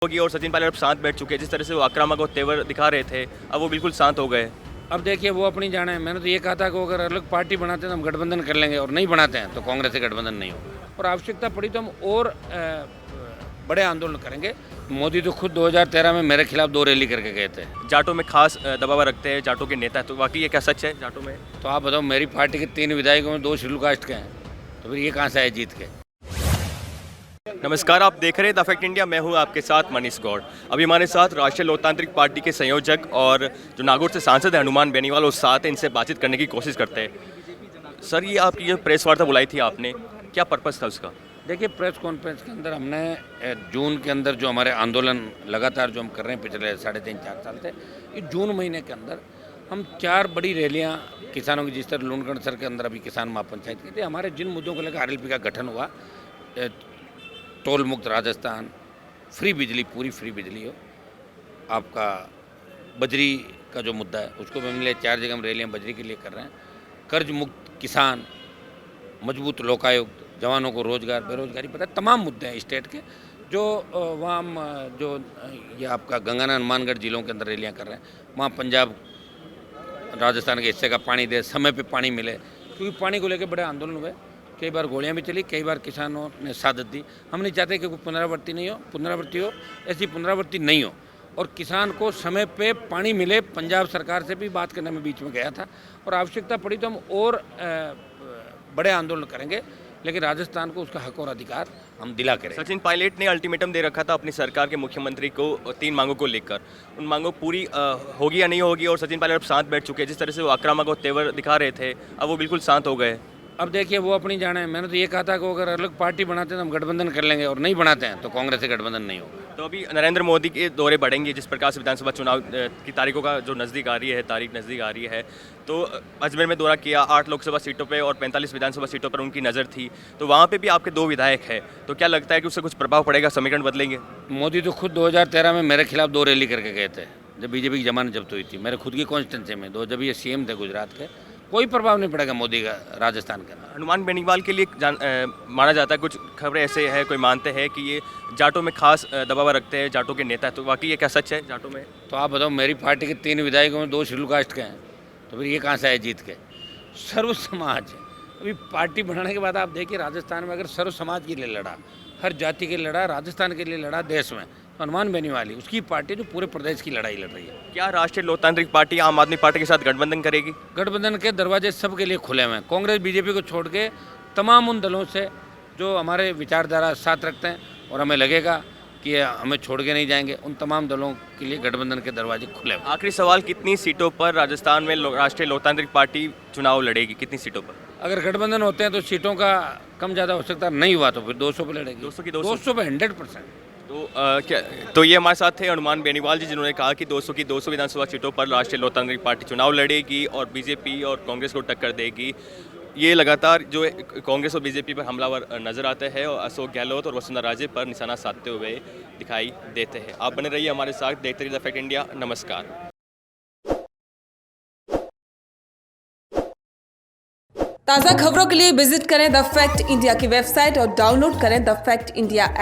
होगी और सचिन पायलट अब शांत बैठ चुके हैं। जिस तरह से वो आक्रामक और तेवर दिखा रहे थे, अब वो बिल्कुल शांत हो गए। अब देखिए वो अपनी जाने। मैंने तो ये कहा था कि अगर अलग पार्टी बनाते हैं तो हम गठबंधन कर लेंगे, और नहीं बनाते हैं तो कांग्रेस से गठबंधन नहीं होगा, और आवश्यकता पड़ी तो हम और बड़े आंदोलन करेंगे। मोदी तो खुद 2013 में मेरे खिलाफ 2 रैली करके गए थे। जाटों में खास दबाव रखते हैं, जाटों के नेता, तो वाकई ये क्या सच है जाटों में? तो आप बताओ, मेरी पार्टी के 3 विधायकों में 2 शेड्यूल कास्ट के हैं, तो फिर ये कहाँ से आए जीत के? नमस्कार, आप देख रहे हैं द फैक्ट इंडिया। मैं हूं आपके साथ मनीष गौड़। अभी हमारे साथ राष्ट्रीय लोकतांत्रिक पार्टी के संयोजक और जो नागौर से सांसद है हनुमान बेनीवाल, वो साथ हैं, इनसे बातचीत करने की कोशिश करते हैं। सर, ये आपकी जो प्रेस वार्ता बुलाई थी आपने, क्या पर्पस था उसका? देखिए, प्रेस कॉन्फ्रेंस के अंदर हमने जून के अंदर जो हमारे आंदोलन लगातार जो हम कर रहे हैं पिछले 3.5-4 साल से, ये जून महीने के अंदर हम 4 बड़ी रैलियां किसानों की, जिस तरह लूणगढ़ सर के अंदर अभी किसान महापंचायत की थी, हमारे जिन मुद्दों को लेकर आरएलपी का गठन हुआ, टोल मुक्त राजस्थान, फ्री बिजली, पूरी फ्री बिजली हो, आपका बजरी का जो मुद्दा है उसको भी मिले, 4 जगह हम रैलियाँ बजरी के लिए कर रहे हैं, कर्ज मुक्त किसान, मजबूत लोकायुक्त, जवानों को रोजगार, बेरोजगारी, पता है तमाम मुद्दे हैं स्टेट के, जो वहाँ हम जो ये आपका गंगाना हनुमानगढ़ जिलों के अंदर रैलियाँ कर रहे हैं। वहाँ पंजाब राजस्थान के हिस्से का पानी दे, समय पे पानी मिले, क्योंकि पानी को लेकर बड़े आंदोलन हुए। कई बार गोलियां भी चली, कई बार किसानों ने शहादत दी। हम नहीं चाहते कि कोई पुनरावृत्ति हो, ऐसी पुनरावृत्ति नहीं हो, और किसान को समय पे पानी मिले। पंजाब सरकार से भी बात करने में बीच में गया था, और आवश्यकता पड़ी तो हम और बड़े आंदोलन करेंगे, लेकिन राजस्थान को उसका हक और अधिकार हम दिला करें। सचिन पायलट ने अल्टीमेटम दे रखा था अपनी सरकार के मुख्यमंत्री को 3 मांगों को लेकर। उन मांगों पूरी होगी या नहीं होगी, और सचिन पायलट अब शांत बैठ चुके हैं। जिस तरह से वो आक्रामक और तेवर दिखा रहे थे, अब वो बिल्कुल शांत हो गए। अब देखिए वो अपनी जाने। मैंने तो ये कहा था कि अगर अलग पार्टी बनाते हैं तो हम गठबंधन कर लेंगे, और नहीं बनाते हैं तो कांग्रेस से गठबंधन नहीं होगा। तो अभी नरेंद्र मोदी के दौरे बढ़ेंगे, जिस प्रकार से विधानसभा चुनाव की तारीखों का जो नज़दीक आ रही है, तारीख नज़दीक आ रही है, तो अजमेर में दौरा किया, 8 लोकसभा सीटों पे और 45 विधानसभा सीटों पर उनकी नज़र थी, तो वहाँ पे भी आपके 2 विधायक हैं, तो क्या लगता है कि उससे कुछ प्रभाव पड़ेगा, समीकरण बदलेंगे? मोदी तो खुद 2013 में मेरे खिलाफ 2 रैली करके गए थे, जब बीजेपी की जमानत जब्त हुई थी, मेरे खुद की कॉन्स्टिट्यूंसी में, जब ये सीएम थे गुजरात के। कोई प्रभाव नहीं पड़ेगा मोदी का राजस्थान के अंदर। हनुमान बेनीवाल के लिए माना जाता है, कुछ खबरें ऐसे हैं, कोई मानते हैं कि ये जाटों में खास दबाव रखते हैं, जाटों के नेता, तो वाकई ये क्या सच है जाटों में? तो आप बताओ, मेरी पार्टी के 3 विधायकों में 2 शेड्यूल कास्ट के हैं, तो फिर ये कहाँ से आए जीत के? सर्व समाज। अभी पार्टी बनाने के बाद आप देखिए, राजस्थान में अगर सर्व समाज के लिए लड़ा, हर जाति के लिए लड़ा, राजस्थान के लिए लड़ा देश में, तो हनुमान बेनीवाल उसकी पार्टी जो पूरे प्रदेश की लड़ाई लड़ रही है। क्या राष्ट्रीय लोकतांत्रिक पार्टी आम आदमी पार्टी के साथ गठबंधन करेगी? गठबंधन के दरवाजे सबके लिए खुले हुए हैं। कांग्रेस बीजेपी को छोड़ के तमाम उन दलों से जो हमारे विचारधारा साथ रखते हैं, और हमें लगेगा कि हमें छोड़ के नहीं जाएंगे, उन तमाम दलों के लिए गठबंधन के दरवाजे खुले हैं। आखिरी सवाल, कितनी सीटों पर राजस्थान में राष्ट्रीय लोकतांत्रिक पार्टी चुनाव लड़ेगी, कितनी सीटों पर? अगर गठबंधन होते हैं तो सीटों का कम ज़्यादा हो सकता नहीं हुआ तो फिर 200 पे लड़ेगी। 200 की 200? 200 पे 100%। तो ये हमारे साथ थे हनुमान बेनीवाल जी, जिन्होंने कहा कि 200 की 200 विधानसभा सीटों पर राष्ट्रीय लोकतांत्रिक पार्टी चुनाव लड़ेगी और बीजेपी और कांग्रेस को टक्कर देगी। ये लगातार जो कांग्रेस और बीजेपी पर हमलावर नजर आते हैं, और अशोक गहलोत और वसुंधरा राजे पर निशाना साधते हुए दिखाई देते हैं। आप बने रहिए हमारे साथ, देखते रहिए द फैक्ट इंडिया। नमस्कार। ताज़ा खबरों के लिए विजिट करें द फैक्ट इंडिया की वेबसाइट और डाउनलोड करें द फैक्ट इंडिया ऐप।